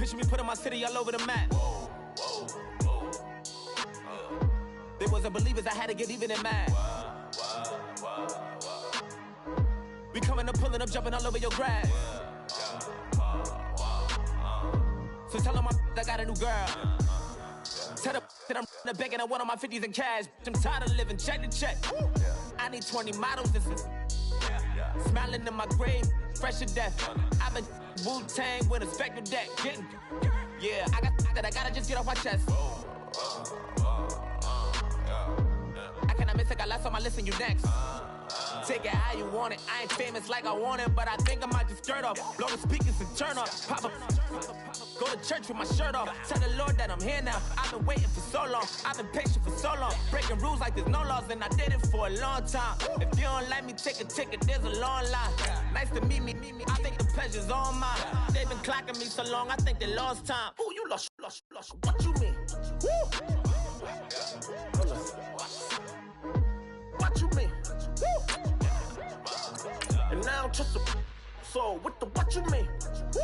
Picture me putting my city all over the map. They wasn't believers, I had to get even and mad. We coming up, pulling up, jumping all over your grass. So tell them I got a new girl. Tell them that I'm in the bank and I want all my 50s in cash. I'm tired of living check to check. I need 20 models. This is smiling in my grave, fresh to death. I've been Wu-Tang with a spectral deck. Yeah, I got that. I gotta just get off my chest. I cannot miss it. Got last on my list and you next. Take it how you want it. I ain't famous like I want it, but I think I might just skirt off. Blow the speakers and turn off. Pop up. Go to church with my shirt off. Tell the Lord that I'm here now. I've been waiting for so long. I've been patient for so long. Breaking rules like there's no laws, and I did it for a long time. If you don't like me, take a ticket. There's a long line. Nice to meet me. I think the pleasure's all mine. They've been clocking me so long, I think they lost time. Ooh, you lost. What you mean? Woo! What you mean? Woo! And now I'm just a so what you mean? Woo!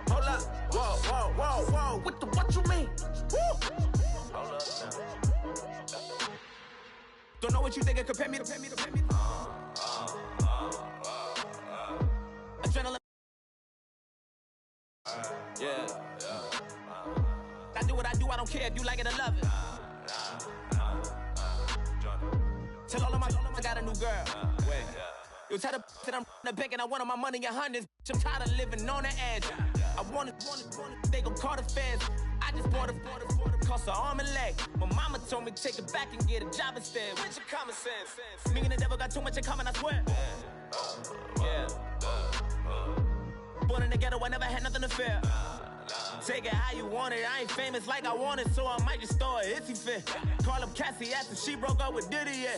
Hold up, whoa, what you mean? Woo! Hold up now. Don't know what you think, compare me. Adrenaline. Yeah. I do what I do, I don't care if you like it or love it. Tell all of my I got a new girl. Wait. You tell the that I'm in the bank and I want all my money in hundreds. I'm tired of living on the edge. I want it, they gon' call the feds. I just bought a cost an arm and leg. My mama told me take it back and get a job instead. Where's your common sense? Me and the devil got too much in common, I swear. Yeah. Born in the ghetto, I never had nothing to fear. Take it how you want it. I ain't famous like I want it, so I might just throw a hissy fit. Call up Cassie after she broke up with Diddy, yeah.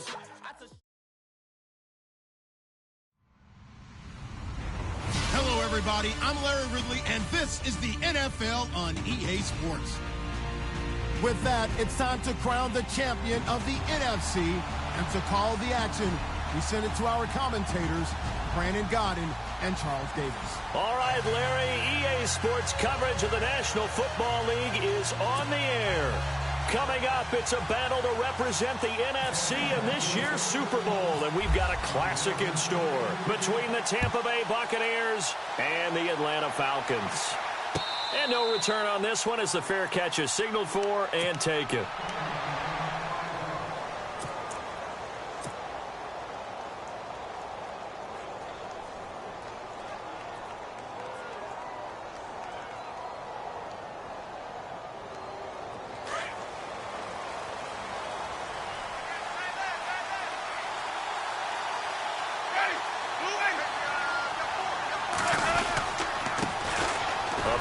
Hello, everybody. I'm Larry Ridley, and this is the NFL on EA Sports. With that, it's time to crown the champion of the NFC, and to call the action, we send it to our commentators, Brandon Godden and Charles Davis. All right, Larry, EA Sports coverage of the National Football League is on the air. Coming up, it's a battle to represent the NFC in this year's Super Bowl, and we've got a classic in store between the Tampa Bay Buccaneers and the Atlanta Falcons. And no return on this one as the fair catch is signaled for and taken.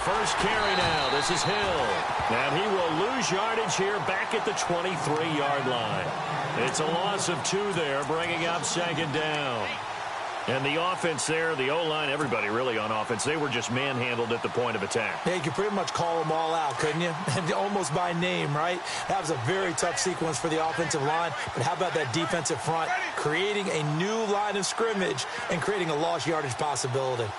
First carry now. This is Hill. And he will lose yardage here back at the 23-yard line. It's a loss of 2 there, bringing up second down. And the offense there, the O-line, everybody really on offense, they were just manhandled at the point of attack. Yeah, you could pretty much call them all out, couldn't you? Almost by name, right? That was a very tough sequence for the offensive line. But how about that defensive front creating a new line of scrimmage and creating a lost yardage possibility?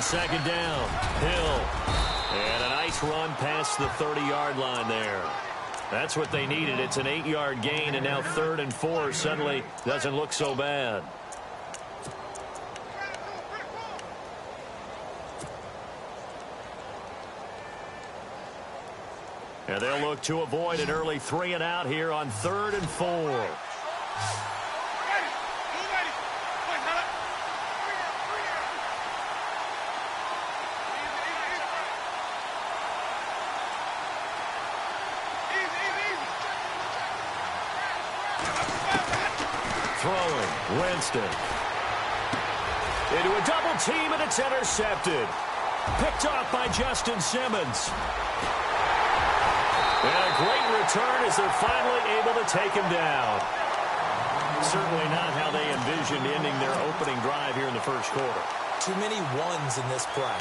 Second down, Hill. And a nice run past the 30-yard line there. That's what they needed. It's an 8-yard gain, and now 3rd and 4 suddenly doesn't look so bad. And they'll look to avoid an early 3 and out here on 3rd and 4. Throwing, Winston. Into a double team, and it's intercepted. Picked off by Justin Simmons. And a great return as they're finally able to take him down. Certainly not how they envisioned ending their opening drive here in the first quarter. Too many ones in this play.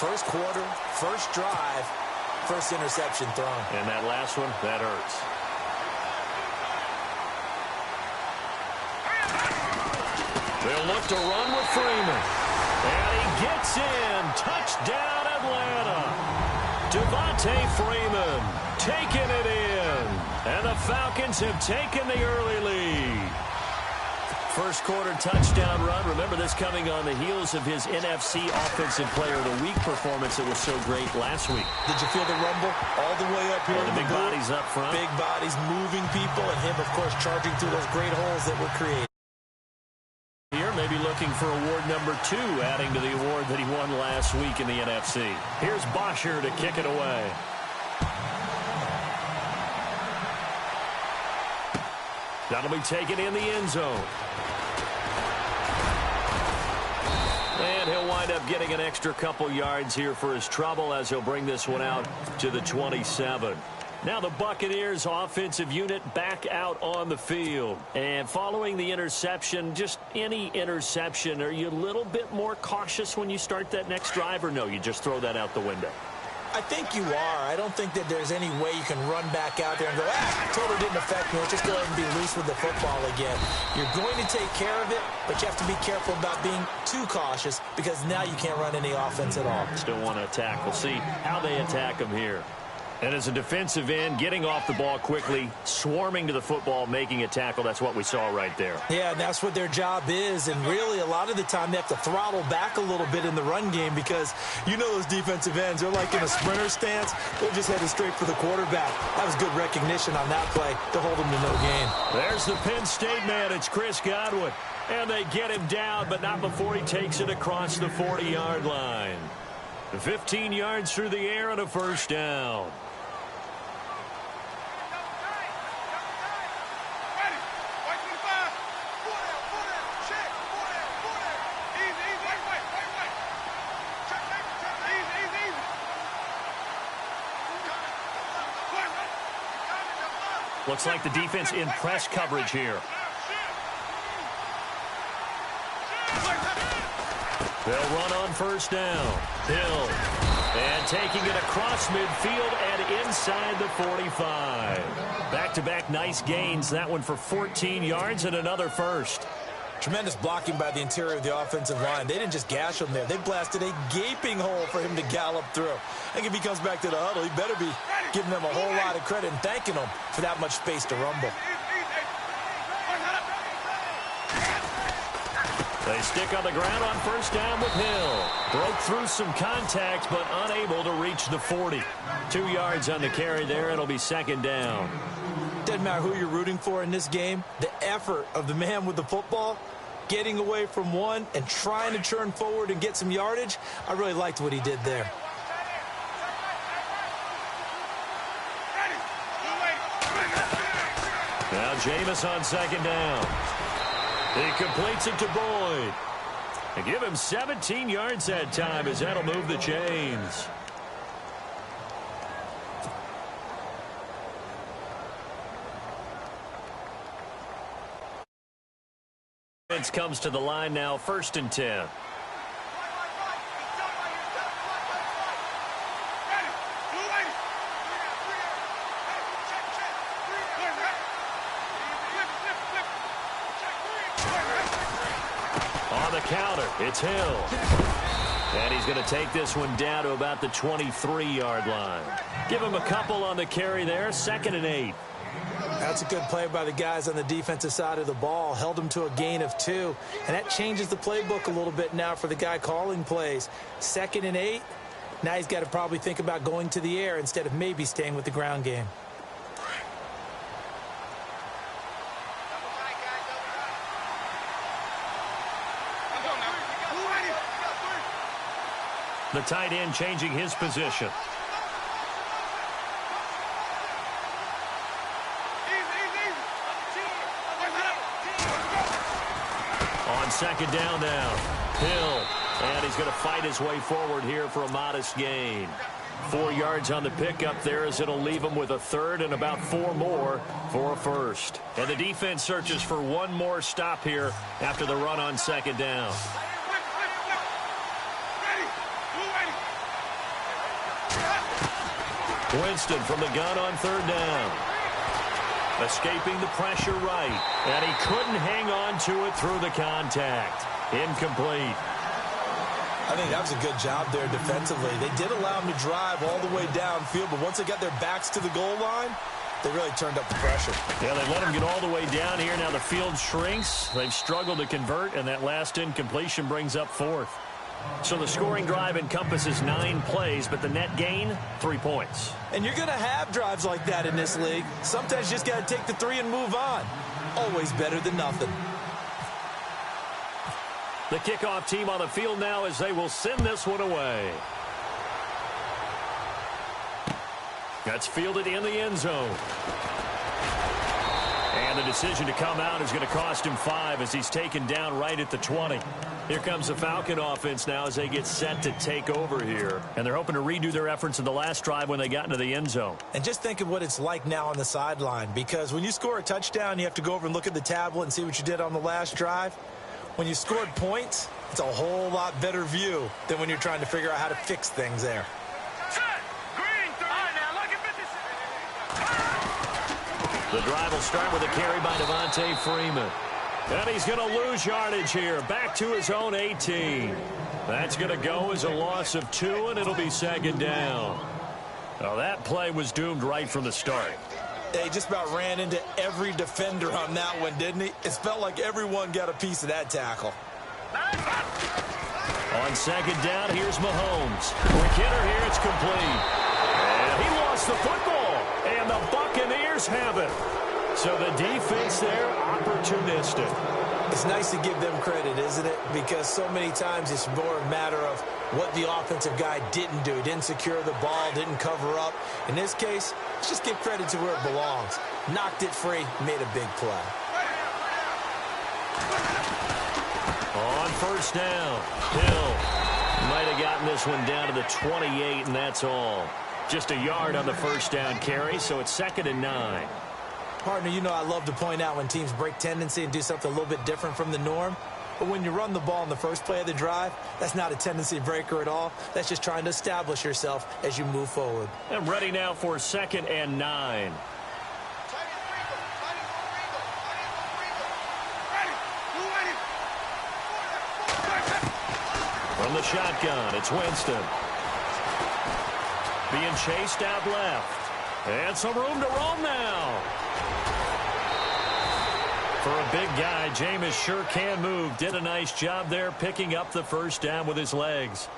First quarter, first drive, first interception thrown. And that last one, that hurts. They'll look to run with Freeman. And he gets in. Touchdown, Atlanta. Devontae Freeman taking it in. And the Falcons have taken the early lead. First quarter touchdown run. Remember, this coming on the heels of his NFC Offensive Player of the Week performance that was so great last week. Did you feel the rumble all the way up here? The big bodies up front. Big bodies moving people, and him, of course, charging through those great holes that were created. Here, maybe looking for award number 2, adding to the award that he won last week in the NFC. Here's Bosher to kick it away. That'll be taken in the end zone. And he'll wind up getting an extra couple yards here for his trouble as he'll bring this one out to the 27. Now the Buccaneers offensive unit back out on the field. And following the interception, just any interception, are you a little bit more cautious when you start that next drive, or no, you just throw that out the window? I think you are. I don't think that there's any way you can run back out there and go, totally didn't affect me. Let's just go ahead and be loose with the football again. You're going to take care of it, but you have to be careful about being too cautious because now you can't run any offense at all. Still want to attack. We'll see how they attack him here. And as a defensive end, getting off the ball quickly, swarming to the football, making a tackle, that's what we saw right there. Yeah, and that's what their job is. And really, a lot of the time, they have to throttle back a little bit in the run game because you know those defensive ends, they're like in a sprinter stance. They're just headed straight for the quarterback. That was good recognition on that play to hold him to no gain. There's the Penn State man. It's Chris Godwin. And they get him down, but not before he takes it across the 40-yard line. 15 yards through the air and a first down. Looks like the defense in press coverage here. They'll run on first down. Hill. And taking it across midfield and inside the 45. Back-to-back nice gains. That one for 14 yards and another first. Tremendous blocking by the interior of the offensive line. They didn't just gash him there. They blasted a gaping hole for him to gallop through. I think if he comes back to the huddle, he better be giving them a whole lot of credit and thanking them for that much space to rumble. They stick on the ground on first down with Hill. Broke through some contact, but unable to reach the 40. 2 yards on the carry there. It'll be second down. Doesn't matter who you're rooting for in this game. The effort of the man with the football, getting away from one and trying to turn forward and get some yardage, I really liked what he did there. Now Jameis on second down. He completes it to Boyd. And give him 17 yards that time as that'll move the chains. Comes to the line now, 1st and 10. On the counter, it's Hill. And he's going to take this one down to about the 23-yard line. Give him a couple on the carry there, 2nd and 8. That's a good play by the guys on the defensive side of the ball. Held him to a gain of 2. And that changes the playbook a little bit now for the guy calling plays. 2nd and 8. Now he's got to probably think about going to the air instead of maybe staying with the ground game. The tight end changing his position. On second down now, Hill. And he's going to fight his way forward here for a modest gain. 4 yards on the pickup there as it'll leave him with a third and about 4 more for a first. And the defense searches for one more stop here after the run on second down. Winston from the gun on third down. Escaping the pressure right. And he couldn't hang on to it through the contact. Incomplete. I think that was a good job there defensively. They did allow him to drive all the way downfield, but once they got their backs to the goal line, they really turned up the pressure. Yeah, they let him get all the way down here. Now the field shrinks. They've struggled to convert, and that last incompletion brings up fourth. So the scoring drive encompasses 9 plays, but the net gain, 3 points. And you're going to have drives like that in this league. Sometimes you just got to take the 3 and move on. Always better than nothing. The kickoff team on the field now as they will send this one away. That's fielded in the end zone. And the decision to come out is going to cost him 5 as he's taken down right at the 20. Here comes the Falcon offense now as they get set to take over here. And they're hoping to redo their efforts in the last drive when they got into the end zone. And just think of what it's like now on the sideline, because when you score a touchdown, you have to go over and look at the tablet and see what you did on the last drive. When you scored points, it's a whole lot better view than when you're trying to figure out how to fix things there. The drive will start with a carry by Devontae Freeman. And he's going to lose yardage here. Back to his own 18. That's going to go as a loss of 2, and it'll be second down. Now that play was doomed right from the start. He just about ran into every defender on that one, didn't he? It felt like everyone got a piece of that tackle. On second down, here's Mahomes. Quick hitter here, it's complete. And he lost the football. And the Buccaneers have it. So the defense there, opportunistic. It's nice to give them credit, isn't it? Because so many times it's more a matter of what the offensive guy didn't do. He didn't secure the ball, didn't cover up. In this case, let's just give credit to where it belongs. Knocked it free, made a big play. On first down, Hill might have gotten this one down to the 28, and that's all. Just a yard on the first down carry, so it's 2nd and 9. Partner, you know I love to point out when teams break tendency and do something a little bit different from the norm. But when you run the ball in the first play of the drive, that's not a tendency breaker at all. That's just trying to establish yourself as you move forward. And ready now for 2nd and 9. From the shotgun, it's Winston. Being chased out left. And some room to roam now. For a big guy, Jameis sure can move. Did a nice job there picking up the first down with his legs.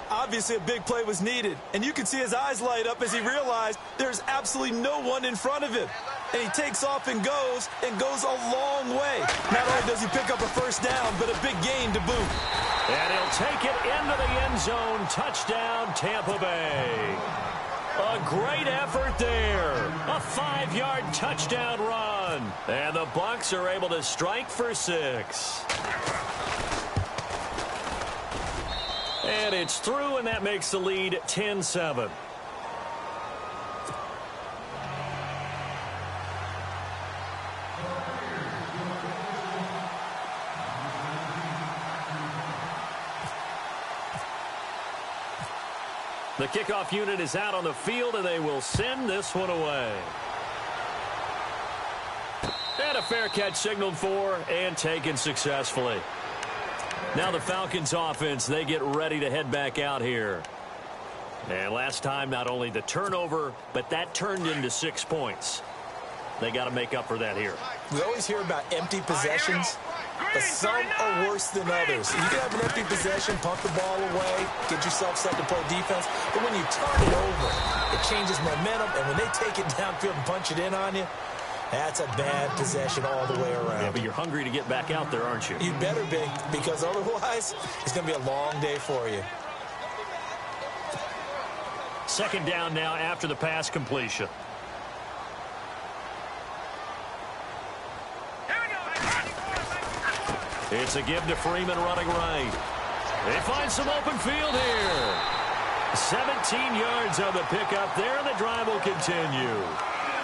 Obviously, a big play was needed. And you can see his eyes light up as he realized there's absolutely no one in front of him. And he takes off and goes a long way. Not only does he pick up a first down, but a big gain to boot. And he'll take it into the end zone. Touchdown, Tampa Bay. A great effort there. A 5-yard touchdown run. And the Bucs are able to strike for 6. And it's through, and that makes the lead 10-7. The kickoff unit is out on the field, and they will send this one away. And a fair catch signaled for and taken successfully. Now the Falcons offense, they get ready to head back out here. And last time, not only the turnover, but that turned into 6 points. They got to make up for that here. We always hear about empty possessions, but some are worse than others. You can have an empty possession, pump the ball away, get yourself set to play defense, but when you turn it over, it changes momentum, and when they take it downfield and punch it in on you, that's a bad possession all the way around. Yeah, but you're hungry to get back out there, aren't you? You better be, because otherwise, it's going to be a long day for you. Second down now after the pass completion. It's a give to Freeman running right. They find some open field here. 17 yards on the pickup there, and the drive will continue.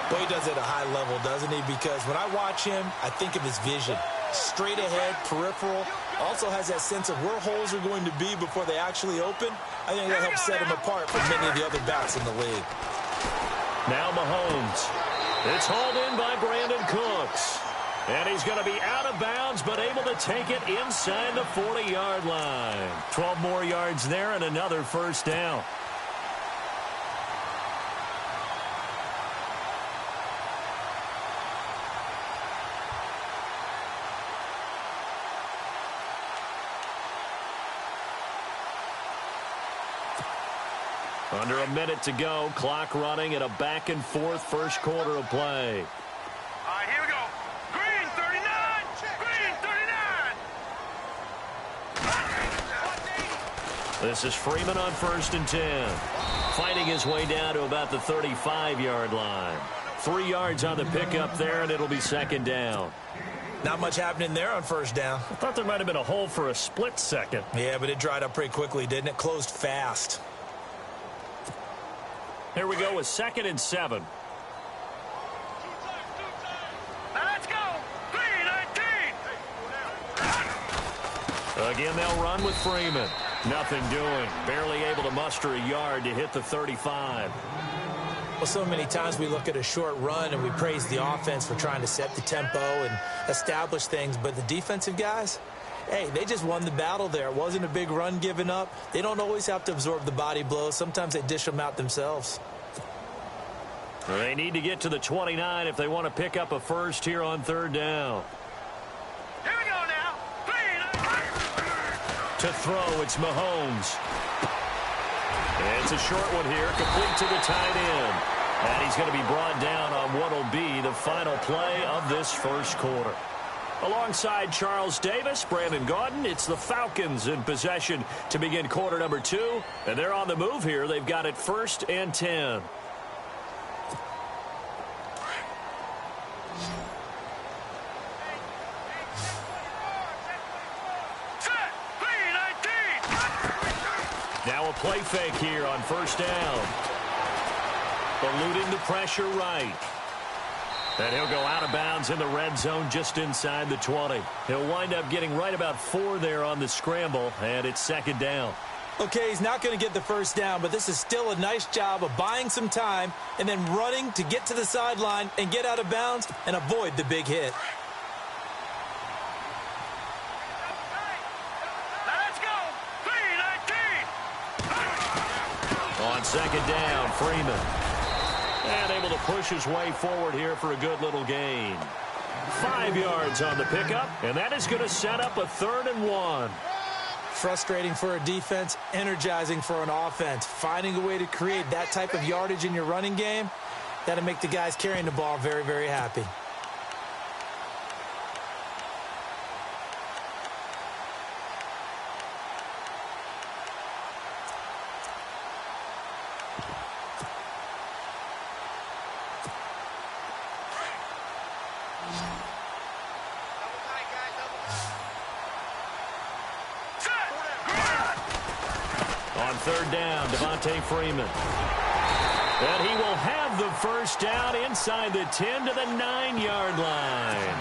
Well, he does it at a high level, doesn't he? Because when I watch him, I think of his vision. Straight ahead, peripheral. Also has that sense of where holes are going to be before they actually open. I think that helps set him apart from many of the other backs in the league. Now Mahomes. It's hauled in by Brandon Cooks. And he's going to be out of bounds, but able to take it inside the 40-yard line. 12 more yards there and another first down. Under a minute to go, clock running at a back-and-forth first quarter of play. All right, here we go. Green 39! Green 39! This is Freeman on 1st and 10. Fighting his way down to about the 35-yard line. 3 yards on the pickup there, and it'll be 2nd down. Not much happening there on 1st down. I thought there might have been a hole for a split second. Yeah, but it dried up pretty quickly, didn't it? Closed fast. Here we go with 2nd and 7. Now let's go. Green 19! Again, they'll run with Freeman. Nothing doing. Barely able to muster a yard to hit the 35. Well, so many times we look at a short run and we praise the offense for trying to set the tempo and establish things, but the defensive guys, hey, they just won the battle there. It wasn't a big run given up. They don't always have to absorb the body blows. Sometimes they dish them out themselves. They need to get to the 29 if they want to pick up a first here on 3rd down. Here we go now. Green 19! To throw, it's Mahomes. It's a short one here, complete to the tight end. And he's going to be brought down on what will be the final play of this first quarter. Alongside Charles Davis, Brandon Gaudin, it's the Falcons in possession to begin quarter number 2. And they're on the move here. They've got it 1st and 10. Set! Green 19! Now a play fake here on 1st down. Eluding the pressure right. And he'll go out of bounds in the red zone just inside the 20. He'll wind up getting right about 4 there on the scramble, and it's 2nd down. Okay, he's not going to get the first down, but this is still a nice job of buying some time and then running to get to the sideline and get out of bounds and avoid the big hit. Now let's go. Green 19! On 2nd down, Freeman. And able to push his way forward here for a good little gain. 5 yards on the pickup, and that is going to set up a 3rd and 1. Frustrating for a defense, energizing for an offense. Finding a way to create that type of yardage in your running game, that'll make the guys carrying the ball very, very happy. On 3rd down, Devontae Freeman. And he will have the first down inside the 10 to the 9-yard line.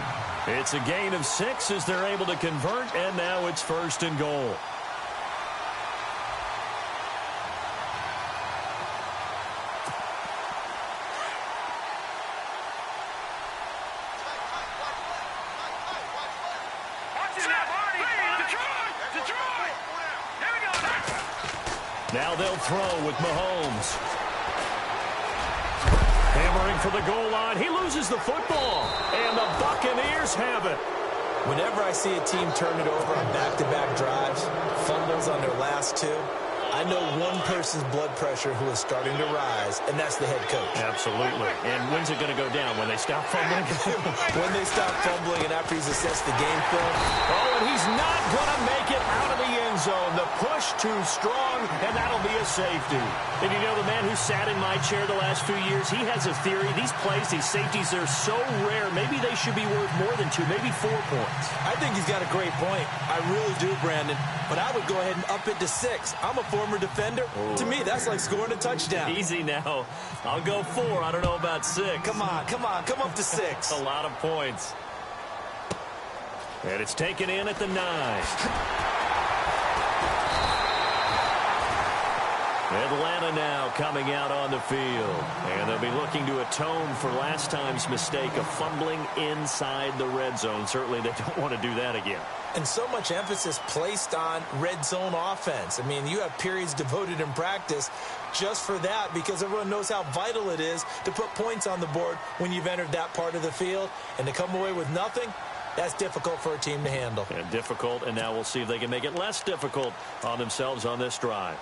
It's a gain of 6 as they're able to convert, and now it's 1st and goal. Now they'll throw with Mahomes. Hammering for the goal line. He loses the football. And the Buccaneers have it. Whenever I see a team turn it over on back-to-back drives, fumbles on their last 2, I know one person's blood pressure who is starting to rise, and that's the head coach. Absolutely. And when's it going to go down? When they stop fumbling? When they stop fumbling and after he's assessed the game film. Oh, and he's not going to make it out of the end zone. The push too strong, and that'll be a safety. And you know, the man who sat in my chair the last few years, he has a theory. These plays, these safeties, they're so rare. Maybe they should be worth more than 2, maybe 4 points. I think he's got a great point. I really do, Brandon. But I would go ahead and up it to 6. I'm a former defender. To me, that's like scoring a touchdown. Easy now. I'll go 4. I don't know about 6. Come on. Come up to 6. A lot of points. And it's taken in at the 9. Atlanta now coming out on the field. And they'll be looking to atone for last time's mistake of fumbling inside the red zone. Certainly they don't want to do that again. And so much emphasis placed on red zone offense. I mean, you have periods devoted in practice just for that because everyone knows how vital it is to put points on the board when you've entered that part of the field. And to come away with nothing, that's difficult for a team to handle. And difficult, and now we'll see if they can make it less difficult on themselves on this drive.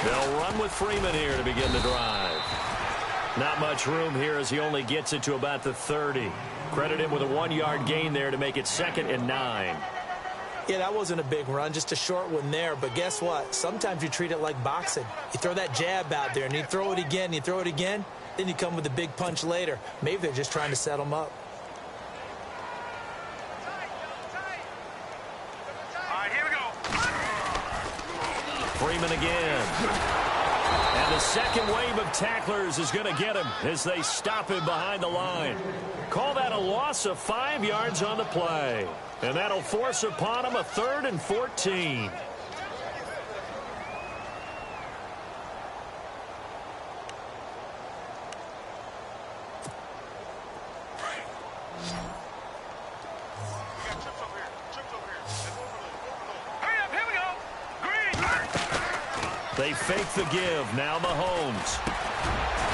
They'll run with Freeman here to begin the drive. Not much room here as he only gets it to about the 30. Credit him with a 1-yard gain there to make it 2nd and 9. Yeah, that wasn't a big run, just a short one there. But guess what? Sometimes you treat it like boxing. You throw that jab out there, and you throw it again, you throw it again, then you come with a big punch later. Maybe they're just trying to set him up. Freeman again. And the second wave of tacklers is going to get him as they stop him behind the line. Call that a loss of 5 yards on the play. And that'll force upon him a 3rd and 14. They fake the give. Now Mahomes.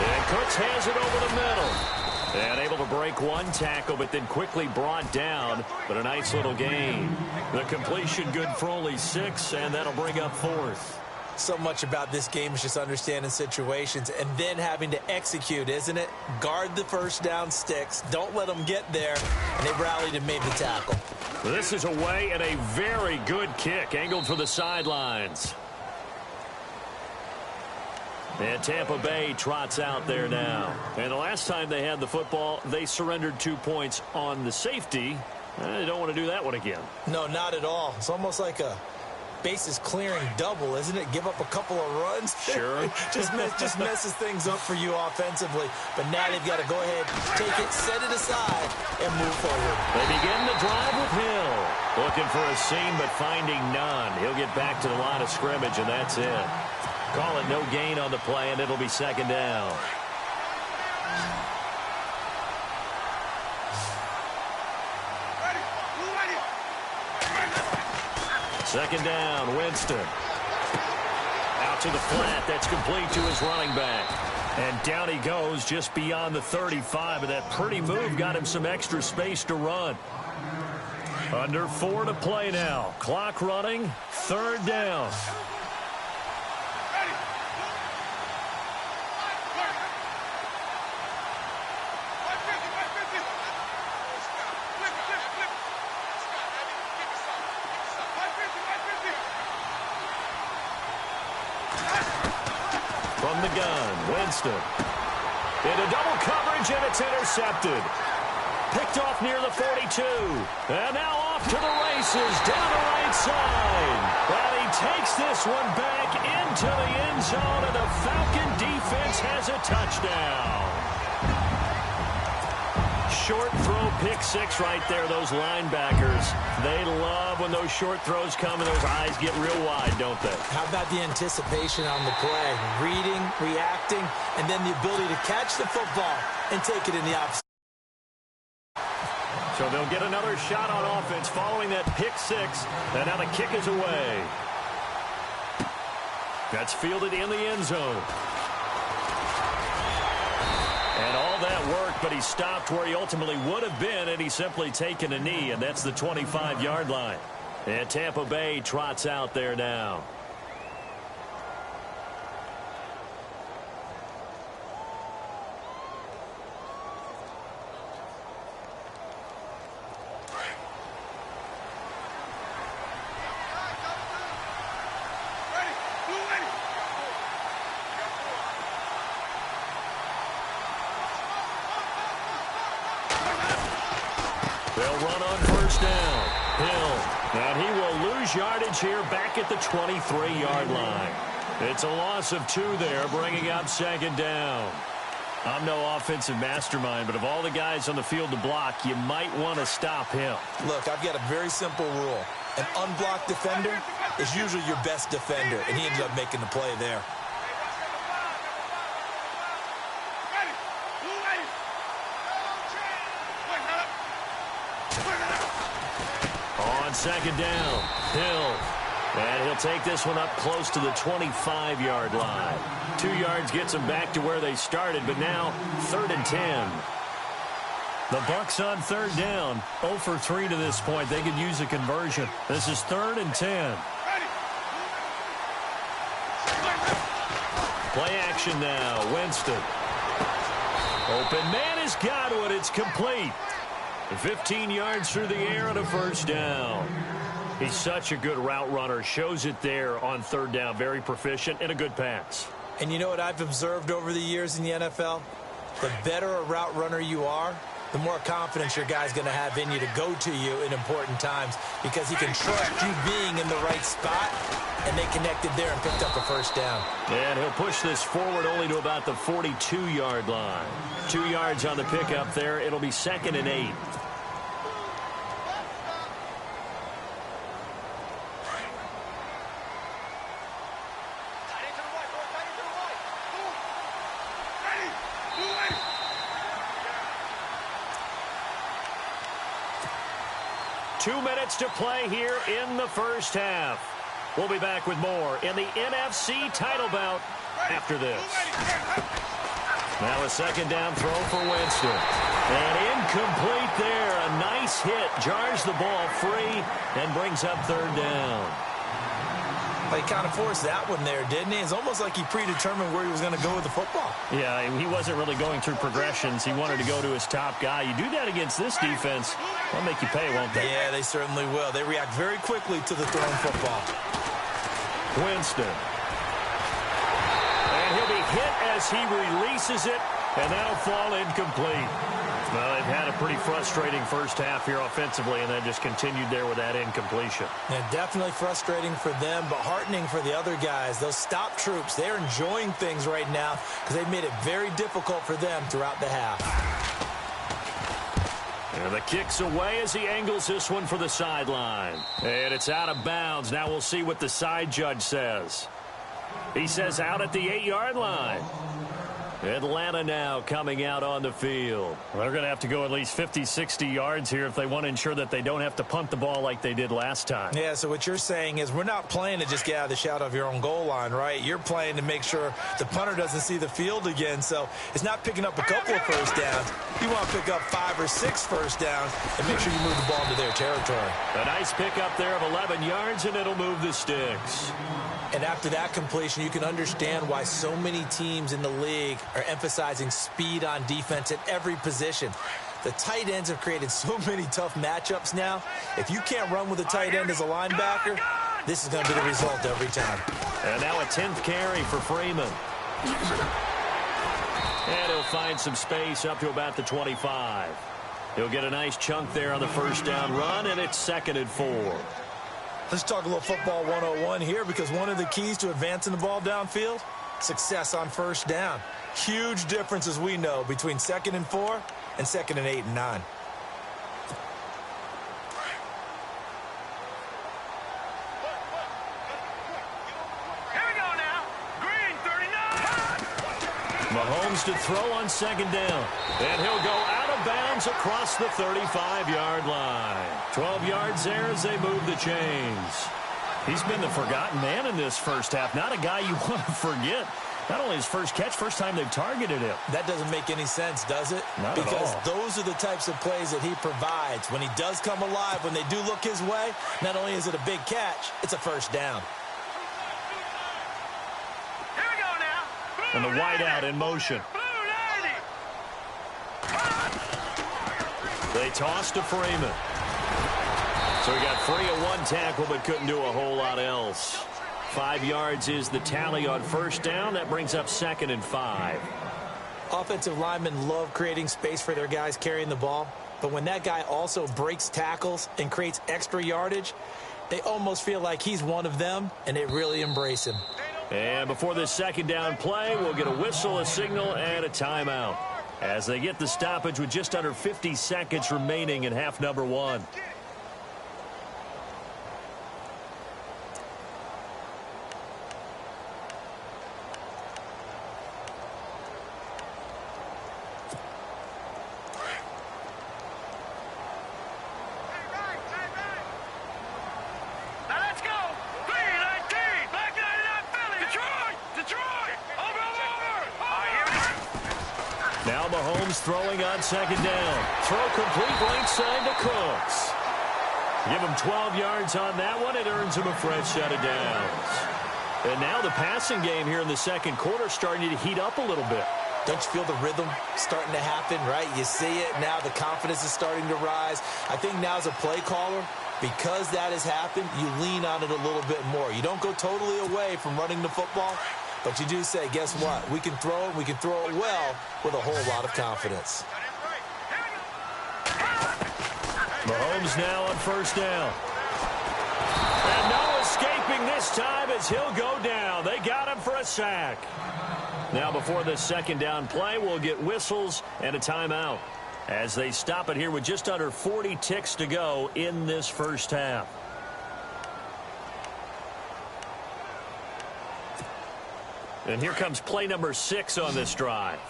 And Cooks has it over the middle. And able to break one tackle, but then quickly brought down. But a nice little gain. The completion good for only 6, and that'll bring up 4th. So much about this game is just understanding situations and then having to execute, isn't it? Guard the first down sticks. Don't let them get there. And they rallied and made the tackle. This is away and a very good kick. Angled for the sidelines. And Tampa Bay trots out there now. And the last time they had the football, they surrendered 2 points on the safety. They don't want to do that one again. No, not at all. It's almost like a bases clearing double, isn't it? Give up a couple of runs. Sure. just messes things up for you offensively. But now they've got to go ahead, take it, set it aside, and move forward. They begin the drive with Hill. Looking for a seam, but finding none. He'll get back to the line of scrimmage, and that's it. Call it no gain on the play, and it'll be 2nd down. Second down, Winston. Out to the flat. That's complete to his running back. And down he goes just beyond the 35. And that pretty move got him some extra space to run. Under 4 to play now. Clock running. 3rd down. From the gun, Winston. Into double coverage, and it's intercepted. Picked off near the 42. And now off to the races down the right side. And he takes this one back into the end zone, and the Falcon defense has a touchdown. Short throw, pick 6 right there, those linebackers. They love when those short throws come and those eyes get real wide, don't they? How about the anticipation on the play? Reading, reacting, and then the ability to catch the football and take it in the opposite. So they'll get another shot on offense following that pick 6, and now the kick is away. That's fielded in the end zone. And all that worked, but he stopped where he ultimately would have been, and he's simply taken a knee, and that's the 25-yard line. And Tampa Bay trots out there now. They'll run on 1st down. Hill And he will lose yardage here back at the 23-yard line. It's a loss of 2 there, bringing up second down. I'm no offensive mastermind, but of all the guys on the field to block, you might want to stop him. Look, I've got a very simple rule. An unblocked defender is usually your best defender, and he ended up making the play there. On second down, Hill. And he'll take this one up close to the 25-yard line. 2 yards gets them back to where they started, but now 3rd and 10. The Bucks on 3rd down. 0 for 3 to this point. They could use a conversion. This is 3rd and 10. Play action now. Winston. Open man has got it. It's complete. 15 yards through the air and a first down. He's such a good route runner. Shows it there on 3rd down. Very proficient and a good pass. And you know what I've observed over the years in the NFL? The better a route runner you are, the more confidence your guy's going to have in you to go to you in important times because he can trust you being in the right spot, and they connected there and picked up a first down. And he'll push this forward only to about the 42-yard line. 2 yards on the pickup there. It'll be 2nd and 8. Two minutes to play here in the first half. We'll be back with more in the NFC title bout after this. Now a second down throw for Winston. And incomplete there. A nice hit. Jars the ball free and brings up 3rd down. He kind of forced that one there, didn't he? It's almost like he predetermined where he was going to go with the football. Yeah, he wasn't really going through progressions. He wanted to go to his top guy. You do that against this defense, they'll make you pay, won't they? Yeah, they certainly will. They react very quickly to the thrown football. Winston. And he'll be hit as he releases it, and that'll fall incomplete. Well, they've had a pretty frustrating first half here offensively, and then just continued there with that incompletion. Yeah, definitely frustrating for them, but heartening for the other guys. Those stop troops, they're enjoying things right now because they've made it very difficult for them throughout the half. And the kick's away as he angles this one for the sideline. And it's out of bounds. Now we'll see what the side judge says. He says out at the 8-yard line. Atlanta now coming out on the field. Well, they're going to have to go at least 50, 60 yards here if they want to ensure that they don't have to punt the ball like they did last time. Yeah, so what you're saying is we're not playing to just get out of the shadow of your own goal line, right? You're playing to make sure the punter doesn't see the field again. So it's not picking up a couple of first downs. You want to pick up 5 or 6 first downs and make sure you move the ball into their territory. A nice pickup there of 11 yards, and it'll move the sticks. And after that completion, you can understand why so many teams in the league are emphasizing speed on defense at every position. The tight ends have created so many tough matchups now. If you can't run with a tight end as a linebacker, this is going to be the result every time. And now a 10th carry for Freeman. And he'll find some space up to about the 25. He'll get a nice chunk there on the first down run, and it's 2nd and 4. Let's talk a little football 101 here, because one of the keys to advancing the ball downfield, success on first down. Huge difference, as we know, between 2nd and 4 and 2nd and 8 and 9. Here we go now. Green 39. Mahomes to throw on 2nd down. And he'll go out of bounds across the 35-yard line. 12 yards there as they move the chains. He's been the forgotten man in this first half. Not a guy you want to forget. Not only his first catch, first time they've targeted him. That doesn't make any sense, does it? Not because at all. Those are the types of plays that he provides. When he does come alive, when they do look his way, not only is it a big catch, it's a first down. Here we go now. And the wideout in motion. They toss to Freeman. So he got free of one tackle but couldn't do a whole lot else. 5 yards is the tally on first down. That brings up 2nd and 5. Offensive linemen love creating space for their guys carrying the ball. But when that guy also breaks tackles and creates extra yardage, they almost feel like he's one of them, and they really embrace him. And before this second down play, we'll get a whistle, a signal, and a timeout as they get the stoppage with just under 50 seconds remaining in half number one. Now Mahomes throwing on second down. Throw complete right side to Cooks. Give him 12 yards on that one. It earns him a fresh set of downs. And now the passing game here in the second quarter starting to heat up a little bit. Don't you feel the rhythm starting to happen, right? You see it. Now the confidence is starting to rise. I think now as a play caller, because that has happened, you lean on it a little bit more. You don't go totally away from running the football, but you do say, guess what? We can throw it. We can throw it well with a whole lot of confidence. Mahomes now on first down. And no escaping this time as he'll go down. They got him for a sack. Now before this second down play, we'll get whistles and a timeout as they stop it here with just under 40 ticks to go in this first half. And here comes play number 6 on this drive.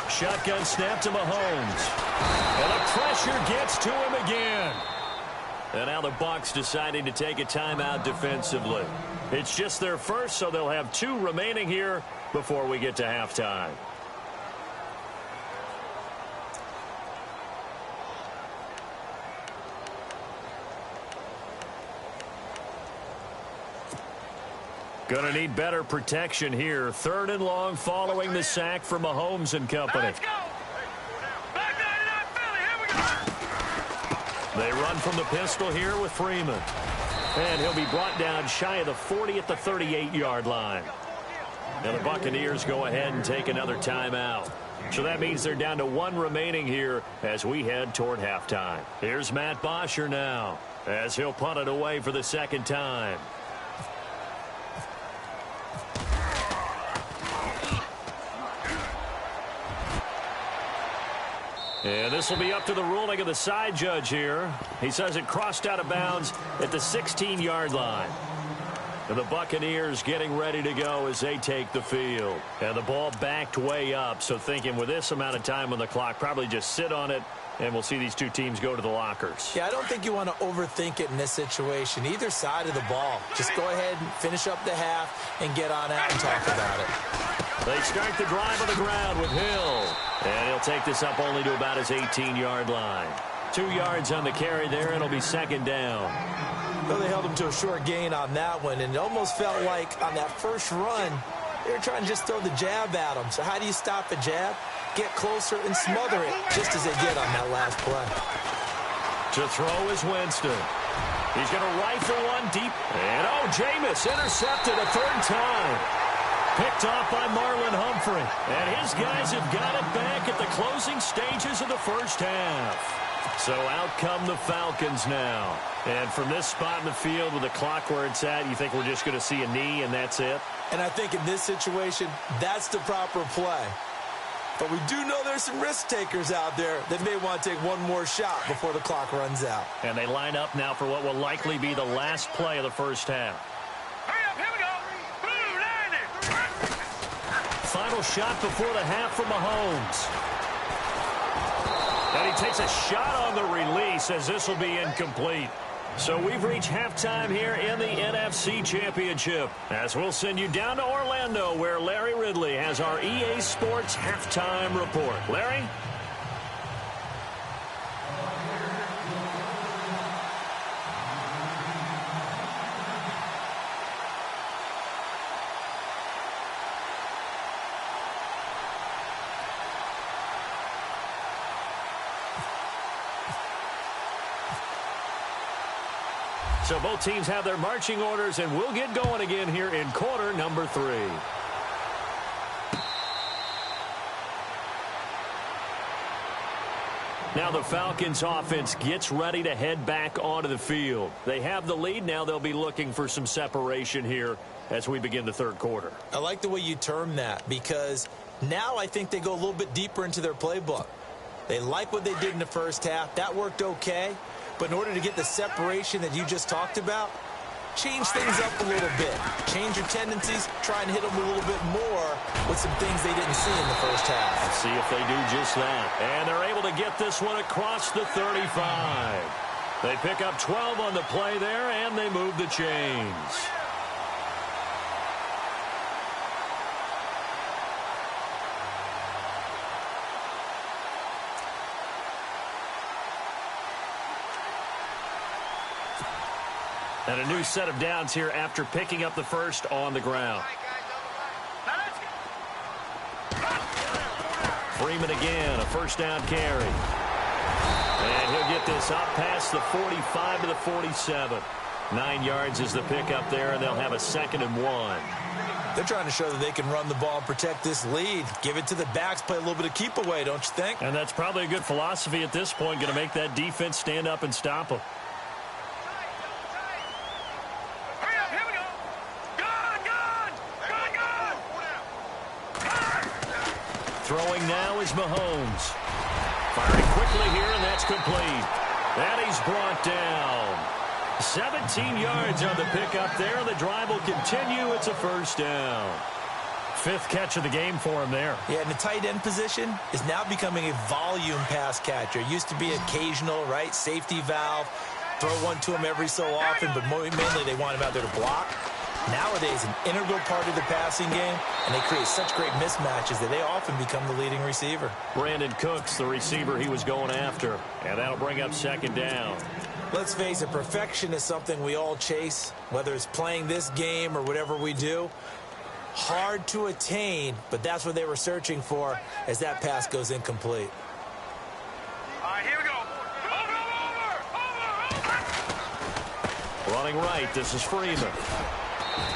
Shotgun snap to Mahomes. And the pressure gets to him again. And now the Bucs deciding to take a timeout defensively. It's just their first, so they'll have 2 remaining here before we get to halftime. Gonna need better protection here. 3rd and long following the sack from Mahomes and company. Let's go. Back 99 Philly. Here we go. They run from the pistol here with Freeman. And he'll be brought down shy of the 40 at the 38-yard line. Now the Buccaneers go ahead and take another timeout. So that means they're down to 1 remaining here as we head toward halftime. Here's Matt Bosher now as he'll punt it away for the second time. And this will be up to the ruling of the side judge here. He says it crossed out of bounds at the 16-yard line. And the Buccaneers getting ready to go as they take the field. And the ball backed way up, so thinking with this amount of time on the clock, probably just sit on it, and we'll see these 2 teams go to the lockers. Yeah, I don't think you want to overthink it in this situation. Either side of the ball. Just go ahead and finish up the half and get on out and talk about it. They start the drive on the ground with Hill. And he'll take this up only to about his 18-yard line. 2 yards on the carry there, and it'll be second down. Well, they held him to a short gain on that one, and it almost felt like on that first run, they were trying to just throw the jab at him. So how do you stop a jab? Get closer and smother it, just as they did on that last play. To throw is Winston. He's going to rifle one deep. And, oh, Jameis intercepted a 3rd time. Picked off by Marlon Humphrey. And his guys have got it back at the closing stages of the first half. So out come the Falcons now. And from this spot in the field with the clock where it's at, you think we're just going to see a knee and that's it? And I think in this situation, that's the proper play. But we do know there's some risk takers out there that may want to take one more shot before the clock runs out. And they line up now for what will likely be the last play of the first half. Final shot before the half from Mahomes. And he takes a shot on the release as this will be incomplete. So we've reached halftime here in the NFC Championship as we'll send you down to Orlando where Larry Ridley has our EA Sports halftime report. Larry? So both teams have their marching orders, and we'll get going again here in quarter number 3. Now the Falcons offense gets ready to head back onto the field. They have the lead. Now they'll be looking for some separation here as we begin the third quarter. I like the way you term that, because now I think they go a little bit deeper into their playbook. They like what they did in the first half. That worked okay. But in order to get the separation that you just talked about, change things up a little bit. Change your tendencies. Try and hit them a little bit more with some things they didn't see in the first half. Let's see if they do just that. And they're able to get this one across the 35. They pick up 12 on the play there, and they move the chains. And a new set of downs here after picking up the first on the ground. Freeman again, a first down carry. And he'll get this up past the 45 to the 47. 9 yards is the pickup there, and they'll have a 2nd and 1. They're trying to show that they can run the ball and protect this lead. Give it to the backs, play a little bit of keep away, don't you think? And that's probably a good philosophy at this point, going to make that defense stand up and stop them. Throwing now is Mahomes. Firing quickly here, and that's complete. And he's brought down. 17 yards on the pickup there. The drive will continue. It's a first down. 5th catch of the game for him there. Yeah, and the tight end position is now becoming a volume pass catcher. It used to be occasional, right? Safety valve. Throw one to him every so often, but mainly they want him out there to block. Nowadays, an integral part of the passing game, and they create such great mismatches that they often become the leading receiver. Brandon Cooks, the receiver he was going after, and that'll bring up 2nd down. Let's face it, perfection is something we all chase, whether it's playing this game or whatever we do. Hard to attain, but that's what they were searching for as that pass goes incomplete. All right, here we go. Over. Running right, this is Freeman.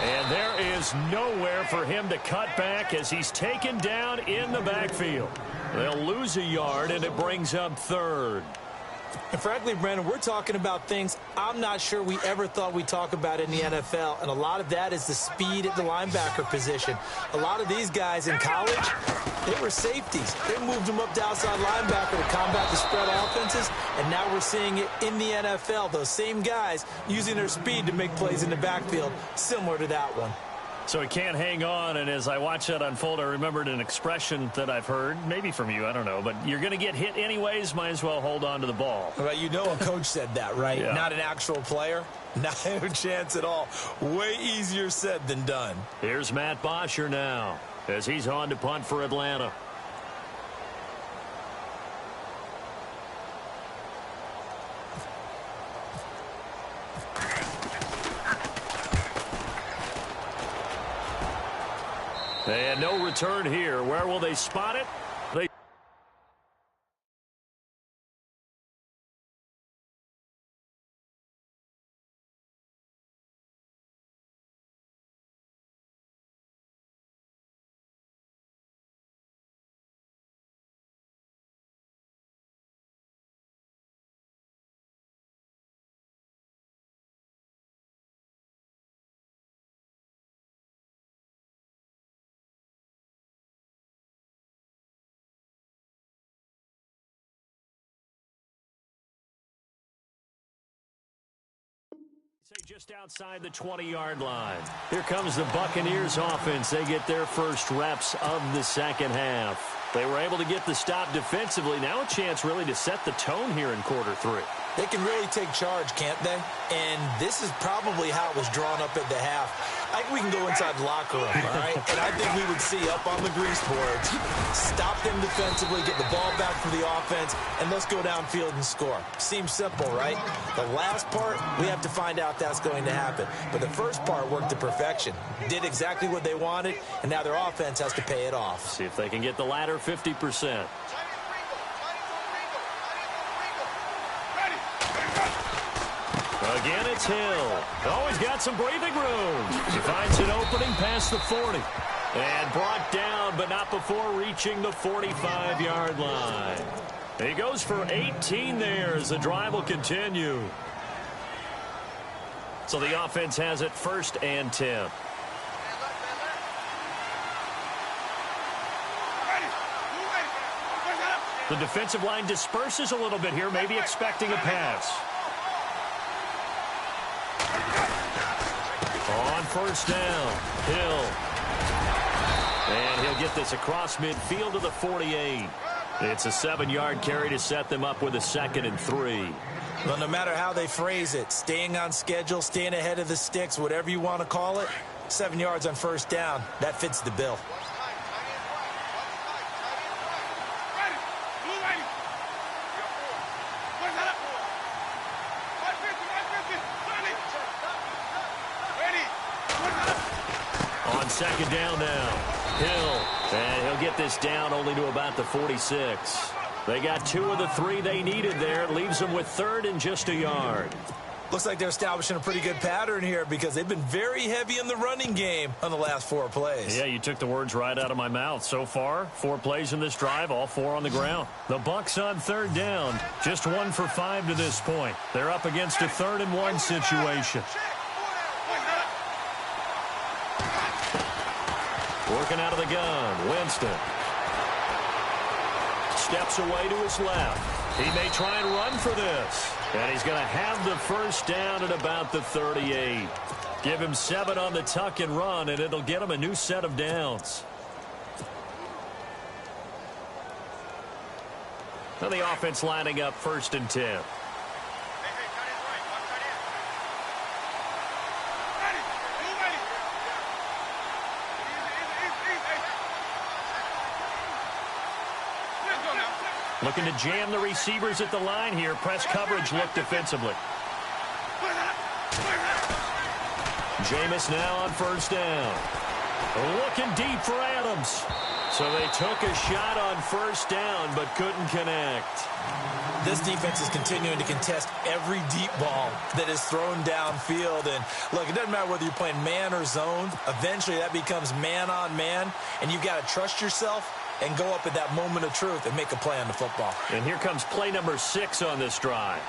And there is nowhere for him to cut back as he's taken down in the backfield. They'll lose a yard, and it brings up 3rd. And frankly, Brandon, we're talking about things I'm not sure we ever thought we'd talk about in the NFL, and a lot of that is the speed at the linebacker position. A lot of these guys in college, they were safeties. They moved them up to outside linebacker to combat the spread offenses, and now we're seeing it in the NFL. Those same guys using their speed to make plays in the backfield, similar to that one. So he can't hang on, and as I watch that unfold, I remembered an expression that I've heard, maybe from you, I don't know, but you're going to get hit anyways, might as well hold on to the ball. Well, you know a coach said that, right? Yeah. Not an actual player? Not a chance at all. Way easier said than done. Here's Matt Bosher now, as he's on to punt for Atlanta. And no return here. Where will they spot it? Just outside the 20-yard line. Here comes the Buccaneers offense. They get their first reps of the 2nd half. They were able to get the stop defensively. Now a chance really to set the tone here in quarter 3. They can really take charge, can't they? And this is probably how it was drawn up at the half. I think we can go inside the locker room, all right? And I think we would see up on the grease boards, stop them defensively, get the ball back for the offense, and let's go downfield and score. Seems simple, right? The last part, we have to find out that's going to happen. But the first part worked to perfection. Did exactly what they wanted, and now their offense has to pay it off. See if they can get the latter 50%. Again, it's Hill. Oh, he's got some breathing room. He finds an opening past the 40. And brought down, but not before reaching the 45-yard line. He goes for 18 there as the drive will continue. So the offense has it 1st and 10. The defensive line disperses a little bit here, maybe expecting a pass. On 1st down, Hill. And he'll get this across midfield to the 48. It's a 7-yard carry to set them up with a 2nd and 3. Well, no matter how they phrase it, staying on schedule, staying ahead of the sticks, whatever you want to call it, 7 yards on 1st down, that fits the bill. On 2nd down now, Hill. And he'll get this down only to about the 46. They got 2 of the 3 they needed there. It leaves them with 3rd and just a yard. Looks like they're establishing a pretty good pattern here because they've been very heavy in the running game on the last 4 plays. Yeah, you took the words right out of my mouth. So far, 4 plays in this drive, all 4 on the ground. The Bucs on 3rd down, just 1 for 5 to this point. They're up against a 3rd and 1 situation. Working out of the gun, Winston. Steps away to his left. He may try and run for this. And he's going to have the 1st down at about the 38. Give him 7 on the tuck and run, and it'll get him a new set of downs. Now the offense lining up 1st and 10. Looking to jam the receivers at the line here. Press coverage look defensively. Jameis now on 1st down. Looking deep for Adams. So they took a shot on 1st down but couldn't connect. This defense is continuing to contest every deep ball that is thrown downfield. And look, it doesn't matter whether you're playing man or zone. Eventually that becomes man on man, and you've got to trust yourself and go up at that moment of truth and make a play on the football. And here comes play number 6 on this drive.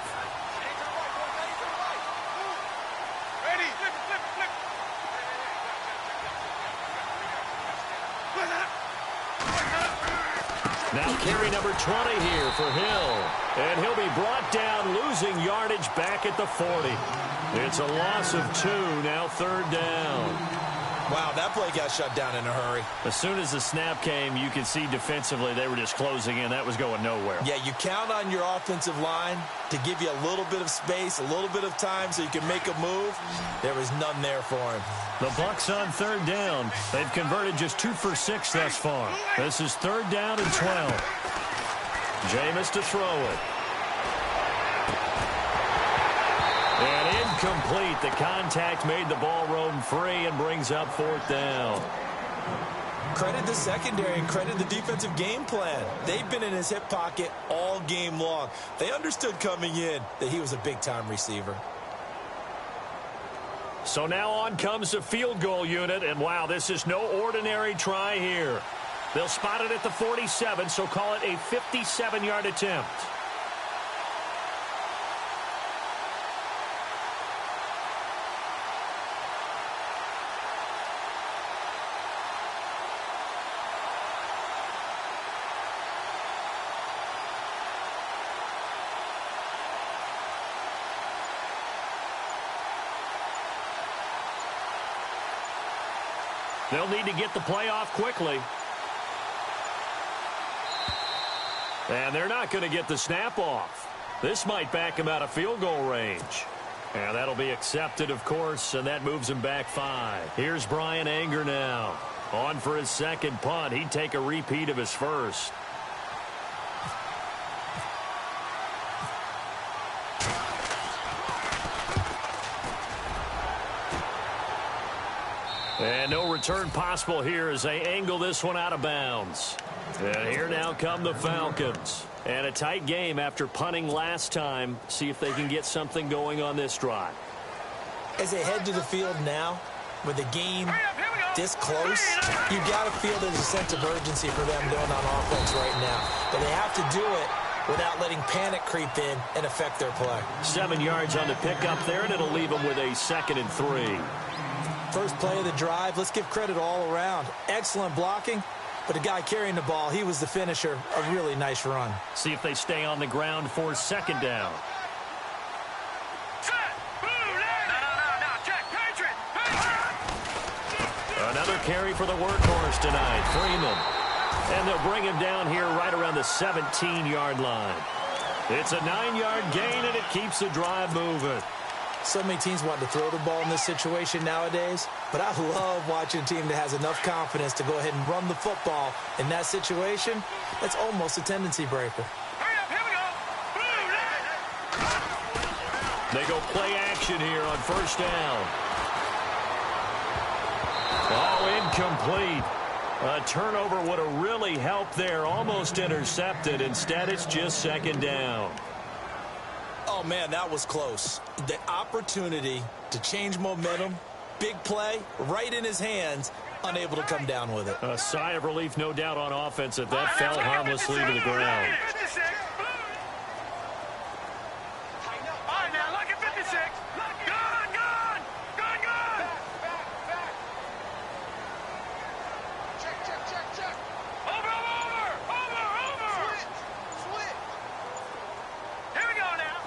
Now carry number 20 here for Hill. And he'll be brought down, losing yardage back at the 40. It's a loss of 2, now 3rd down. Wow, that play got shut down in a hurry. As soon as the snap came, you could see defensively they were just closing in. That was going nowhere. Yeah, you count on your offensive line to give you a little bit of space, a little bit of time so you can make a move. There was none there for him. The Bucs on 3rd down. They've converted just 2 for 6 thus far. This is 3rd down and 12. Jameis to throw it. And incomplete. The contact made the ball roam free and brings up 4th down. Credit the secondary and credit the defensive game plan. They've been in his hip pocket all game long. They understood coming in that he was a big-time receiver. So now on comes the field goal unit, and wow, this is no ordinary try here. They'll spot it at the 47, so call it a 57-yard attempt. They'll need to get the play off quickly. And they're not going to get the snap off. This might back him out of field goal range. And that'll be accepted, of course, and that moves him back 5. Here's Brian Anger now. On for his 2nd punt. He'd take a repeat of his 1st. And no return possible here as they angle this one out of bounds. And here now come the Falcons. And a tight game after punting last time. See if they can get something going on this drive. As they head to the field now, with the game this close, you got to feel there's a sense of urgency for them going on offense right now. But they have to do it without letting panic creep in and affect their play. 7 yards on the pickup there, and it'll leave them with a 2nd and 3. First play of the drive, let's give credit all around. Excellent blocking, but the guy carrying the ball, he was the finisher. A really nice run. See if they stay on the ground for 2nd down. Another carry for the workhorse tonight, Freeman. And they'll bring him down here right around the 17-yard line. It's a 9-yard gain, and it keeps the drive moving. So many teams want to throw the ball in this situation nowadays, but I love watching a team that has enough confidence to go ahead and run the football in that situation. That's almost a tendency breaker. Hurry up, here we go. They go play action here on 1st down. Oh, incomplete. A turnover would have really helped there. Almost intercepted. Instead, it's just 2nd down. Oh, man, that was close. The opportunity to change momentum, big play, right in his hands, unable to come down with it. A sigh of relief, no doubt, on offense that fell harmlessly to the ground. 56. All right, now, look at 56. Gone, gone. Gone, gone. Check. Over. Switch. Here we go now.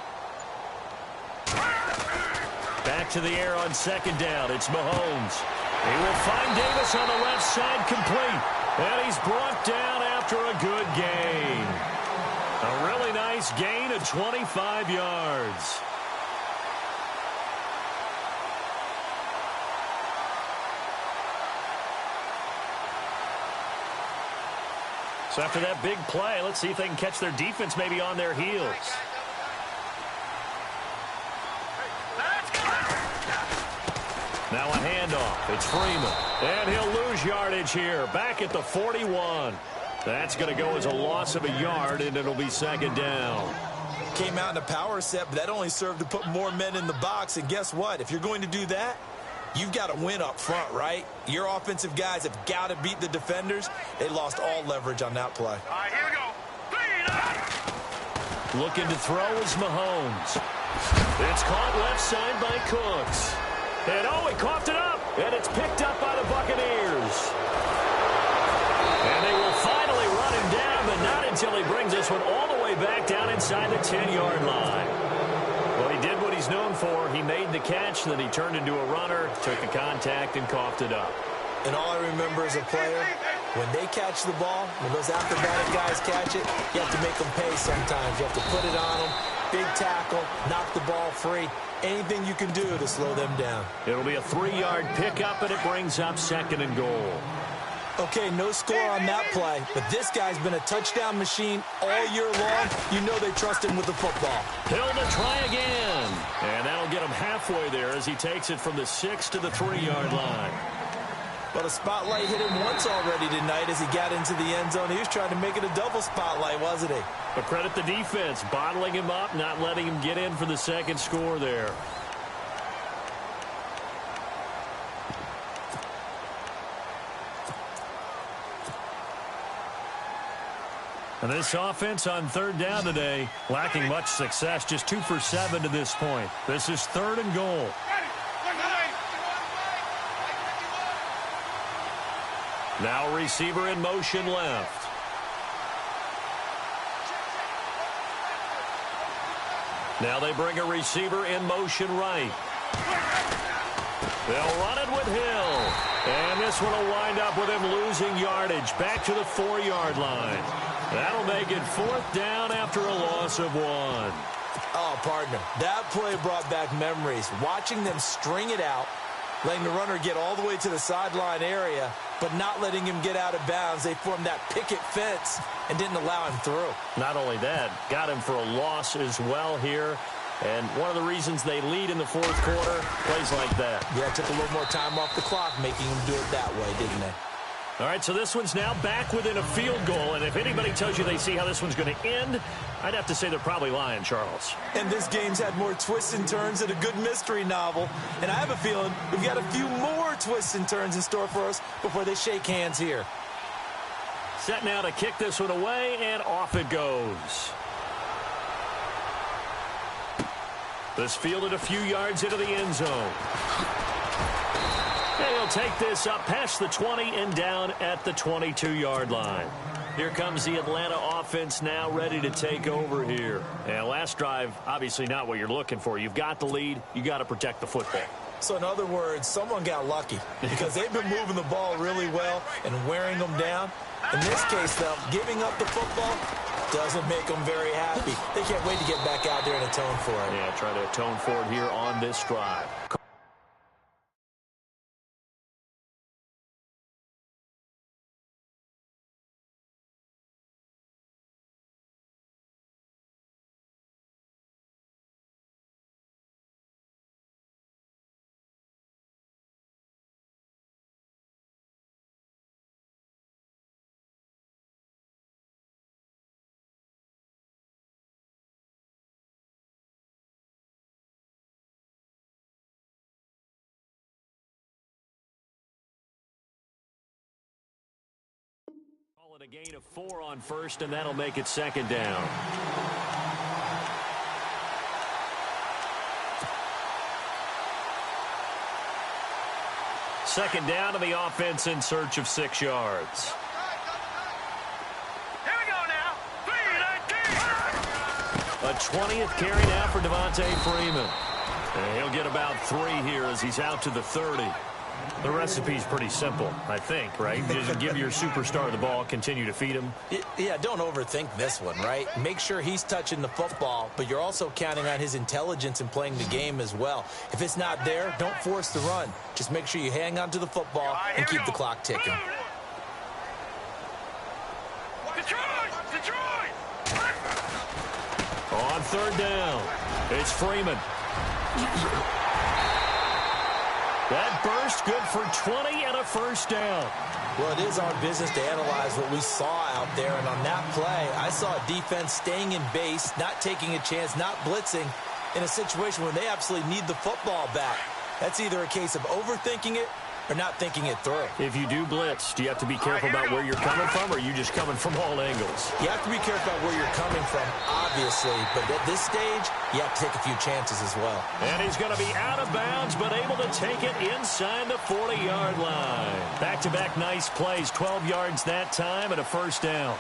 Back to the air on 2nd down. It's Mahomes. He will find Davis on the left side, complete. And he's brought down after a good gain. A really nice gain of 25 yards. So after that big play, let's see if they can catch their defense maybe on their heels. Now a handoff. It's Freeman. And he'll lose yardage here. Back at the 41. That's going to go as a loss of a yard, and it'll be 2nd down. Came out in a power set, but that only served to put more men in the box. And guess what? If you're going to do that, you've got to win up front, right? Your offensive guys have got to beat the defenders. They lost all leverage on that play. All right, here we go. Looking to throw is Mahomes. It's caught left side by Cooks. And he coughed it up. And it's picked up by the Buccaneers. And they will finally run him down, but not until he brings this one all the way back down inside the 10-yard line. Well, he did what he's known for. He made the catch, then he turned into a runner, took the contact, and coughed it up. And all I remember as a player, when they catch the ball, when those acrobatic guys catch it, you have to make them pay sometimes. You have to put it on them, big tackle, knock the ball free. Anything you can do to slow them down. It'll be a 3-yard pickup, and it brings up 2nd and goal. Okay, no score on that play, but this guy's been a touchdown machine all year long. You know they trust him with the football. Hill to try again. And that'll get him halfway there as he takes it from the 6 to the 3-yard line. But a spotlight hit him once already tonight as he got into the end zone. He was trying to make it a double spotlight, wasn't he? But credit the defense, bottling him up, not letting him get in for the 2nd score there. And this offense on 3rd down today, lacking much success, just 2 for 7 to this point. This is 3rd and goal. Now receiver in motion left. Now they bring a receiver in motion right. They'll run it with Hill. And this one will wind up with him losing yardage back to the 4-yard line. That'll make it 4th down after a loss of 1. Oh, partner, that play brought back memories. Watching them string it out, letting the runner get all the way to the sideline area, but not letting him get out of bounds. They formed that picket fence and didn't allow him through. Not only that, got him for a loss as well here. And one of the reasons they lead in the 4th quarter, plays like that. Yeah, took a little more time off the clock, making him do it that way, didn't they? All right, so this one's now back within a field goal, and if anybody tells you they see how this one's going to end, I'd have to say they're probably lying, Charles. And this game's had more twists and turns than a good mystery novel, and I have a feeling we've got a few more twists and turns in store for us before they shake hands here. Set now to kick this one away, and off it goes. This fielded a few yards into the end zone. And he'll take this up past the 20 and down at the 22-yard line. Here comes the Atlanta offense now ready to take over here. And last drive, obviously not what you're looking for. You've got the lead. You got to protect the football. So in other words, someone got lucky because they've been moving the ball really well and wearing them down. In this case, though, giving up the football doesn't make them very happy. They can't wait to get back out there and atone for it. Yeah, try to atone for it here on this drive. A gain of 4 on first, and that'll make it second down. Second down to the offense in search of 6 yards. Here we go now. 3-19. A 20th carry now for Devontae Freeman. And he'll get about 3 here as he's out to the 30. The recipe's pretty simple, I think, right? Just give your superstar the ball, continue to feed him. Yeah, don't overthink this one, right? Make sure he's touching the football, but you're also counting on his intelligence in playing the game as well. If it's not there, don't force the run. Just make sure you hang on to the football and keep the clock ticking. Detroit! On third down, it's Freeman. That burst good for 20 and a first down. Well, it is our business to analyze what we saw out there, and on that play, I saw a defense staying in base, not taking a chance, not blitzing, in a situation where they absolutely need the football back. That's either a case of overthinking it or not thinking it through. If you do blitz, do you have to be careful about where you're coming from, or are you just coming from all angles? You have to be careful about where you're coming from, obviously, but at this stage, you have to take a few chances as well. And he's going to be out of bounds, but able to take it inside the 40-yard line. Back-to-back nice plays, 12 yards that time and a first down.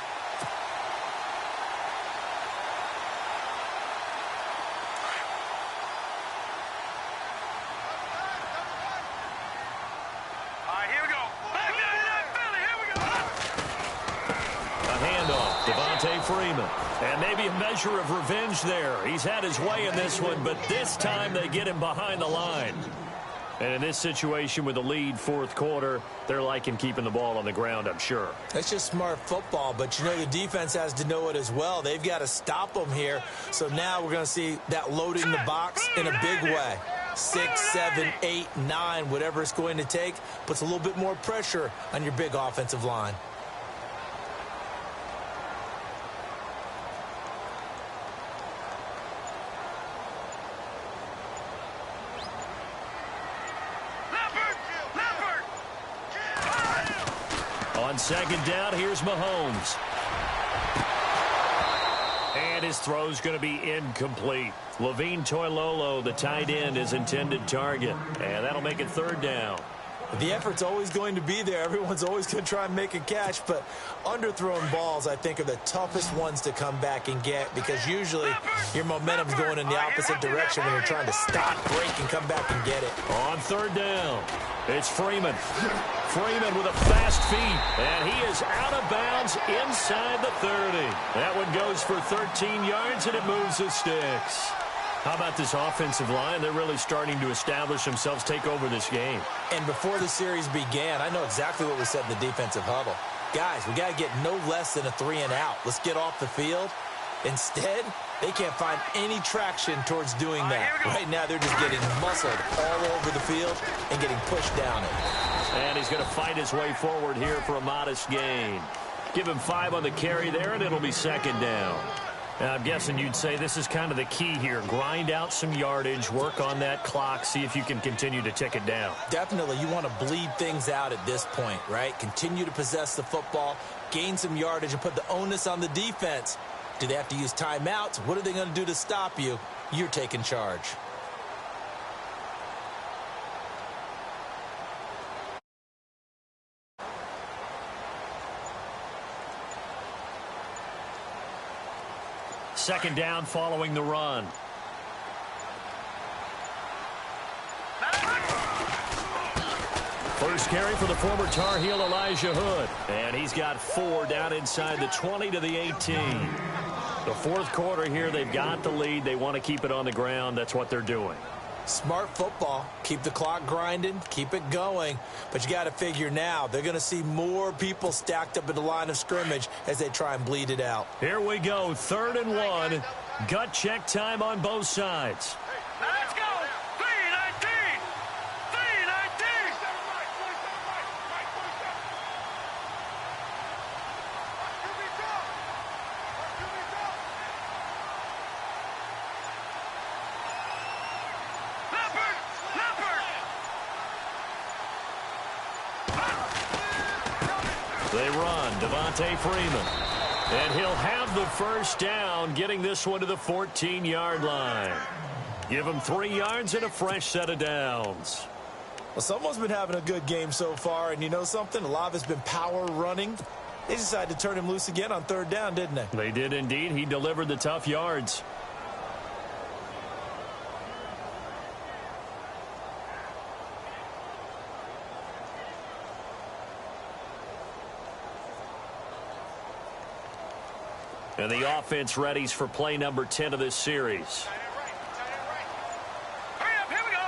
Freeman. And maybe a measure of revenge there. He's had his way in this one, but this time they get him behind the line. And in this situation with the lead fourth quarter, they're liking keeping the ball on the ground, I'm sure. That's just smart football, but you know the defense has to know it as well. They've got to stop them here. So now we're going to see that loading the box in a big way. 6, 7, 8, 9, whatever it's going to take, puts a little bit more pressure on your big offensive line. On second down, here's Mahomes. And his throw's going to be incomplete. Levine Toilolo, the tight end, is intended target. And that'll make it third down. The effort's always going to be there. Everyone's always going to try and make a catch, but underthrown balls, I think, are the toughest ones to come back and get because usually your momentum's going in the opposite direction when you're trying to stop, break, and come back and get it. On third down, it's Freeman. Freeman with a fast feet, and he is out of bounds inside the 30. That one goes for 13 yards, and it moves the sticks. How about this offensive line? They're really starting to establish themselves, take over this game. And before the series began, I know exactly what we said in the defensive huddle. Guys, we got to get no less than a 3-and-out. Let's get off the field. Instead, they can't find any traction towards doing that. Right now, they're just getting muscled all over the field and getting pushed down it. And he's going to fight his way forward here for a modest gain. Give him 5 on the carry there, and it'll be second down. I'm guessing you'd say this is kind of the key here. Grind out some yardage, work on that clock, see if you can continue to tick it down. Definitely, you want to bleed things out at this point, right? Continue to possess the football, gain some yardage, and put the onus on the defense. Do they have to use timeouts? What are they going to do to stop you? You're taking charge. Second down following the run. First carry for the former Tar Heel Elijah Hood. And he's got 4 down inside the 20 to the 18. The fourth quarter here, they've got the lead. They want to keep it on the ground. That's what they're doing. Smart football. Keep the clock grinding. Keep it going. But you got to figure now, they're going to see more people stacked up at the line of scrimmage as they try and bleed it out. Here we go. 3rd and 1. Gut check time on both sides. Now let's go. 3-19. 3-19. They run. Devontae Freeman. And he'll have the first down, getting this one to the 14-yard line. Give him 3 yards and a fresh set of downs. Well, someone's been having a good game so far, and you know something? A lot of it's been power running. They decided to turn him loose again on 3rd down, didn't they? They did indeed. He delivered the tough yards. And the offense readies for play number 10 of this series. Hurry up, here we go.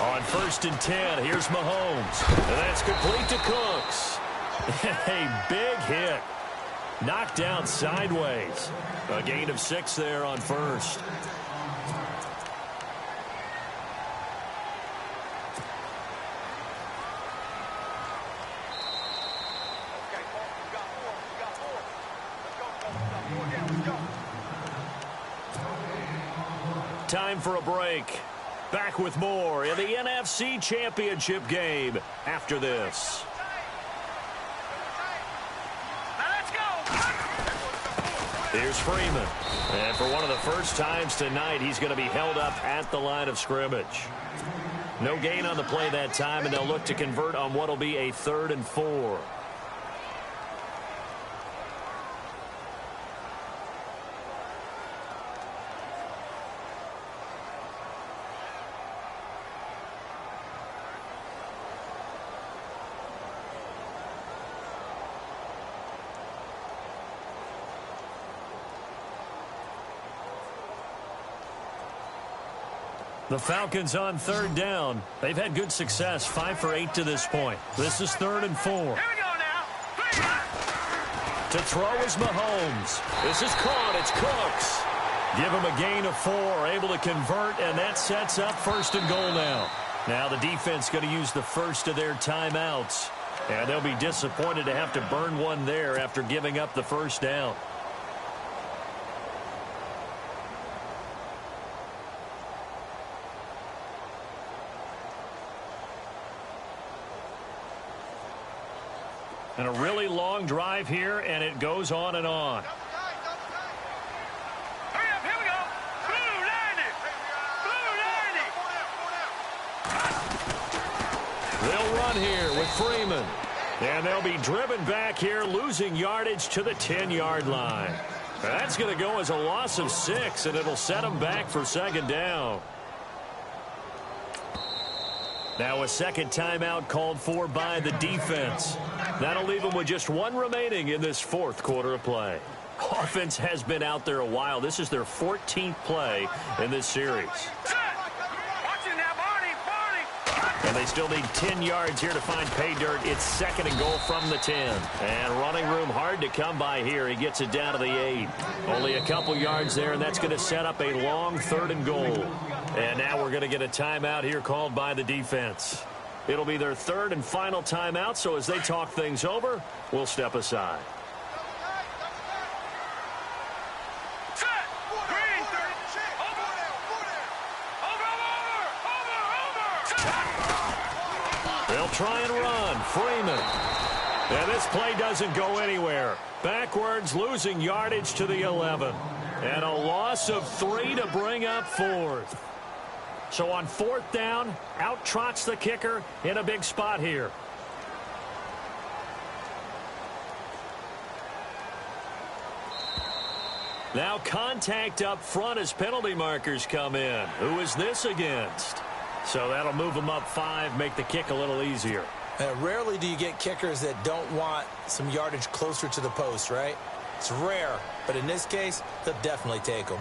On 1st and 10, here's Mahomes. And that's complete to Cooks. A big hit. Knocked down sideways. A gain of 6 there on 1st. Time for a break. Back with more in the NFC Championship game after this. Now let's go. Here's Freeman. And for one of the first times tonight, he's going to be held up at the line of scrimmage. No gain on the play that time, and they'll look to convert on what will be a 3rd and 4. The Falcons on 3rd down. They've had good success, 5 for 8 to this point. This is 3rd and 4. Here we go now. To throw is Mahomes. This is caught. It's Cooks. Give him a gain of 4, able to convert, and that sets up 1st and goal now. Now the defense going to use the first of their timeouts, and they'll be disappointed to have to burn one there after giving up the first down. And a really long drive here, and it goes on and on. Hurry up, here we go. Blue 90. Blue 90. They'll run here with Freeman. And they'll be driven back here, losing yardage to the 10-yard line. That's going to go as a loss of 6, and it'll set them back for 2nd down. Now a second timeout called for by the defense. That'll leave them with just 1 remaining in this 4th quarter of play. Offense has been out there a while. This is their 14th play in this series. And they still need 10 yards here to find pay dirt. It's 2nd and goal from the 10. And running room hard to come by here. He gets it down to the 8. Only a couple yards there, and that's going to set up a long 3rd and goal. And now we're going to get a timeout here called by the defense. It'll be their third and final timeout, so as they talk things over, we'll step aside. They'll try and run. Freeman. And this play doesn't go anywhere. Backwards, losing yardage to the 11. And a loss of 3 to bring up 4th. So on 4th down, out trots the kicker in a big spot here. Now contact up front as penalty markers come in. Who is this against? So that'll move them up 5, make the kick a little easier. Rarely do you get kickers that don't want some yardage closer to the post, right? It's rare, but in this case, they'll definitely take them.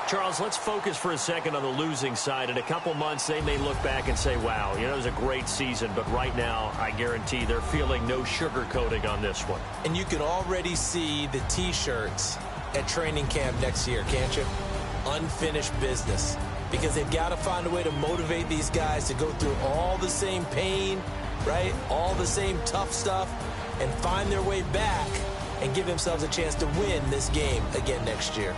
Charles, let's focus for a second on the losing side. In a couple months, they may look back and say, wow, you know, it was a great season. But right now, I guarantee they're feeling no sugarcoating on this one. And you can already see the T-shirts at training camp next year, can't you? Unfinished business. Because they've got to find a way to motivate these guys to go through all the same pain, right? All the same tough stuff, and find their way back and give themselves a chance to win this game again next year.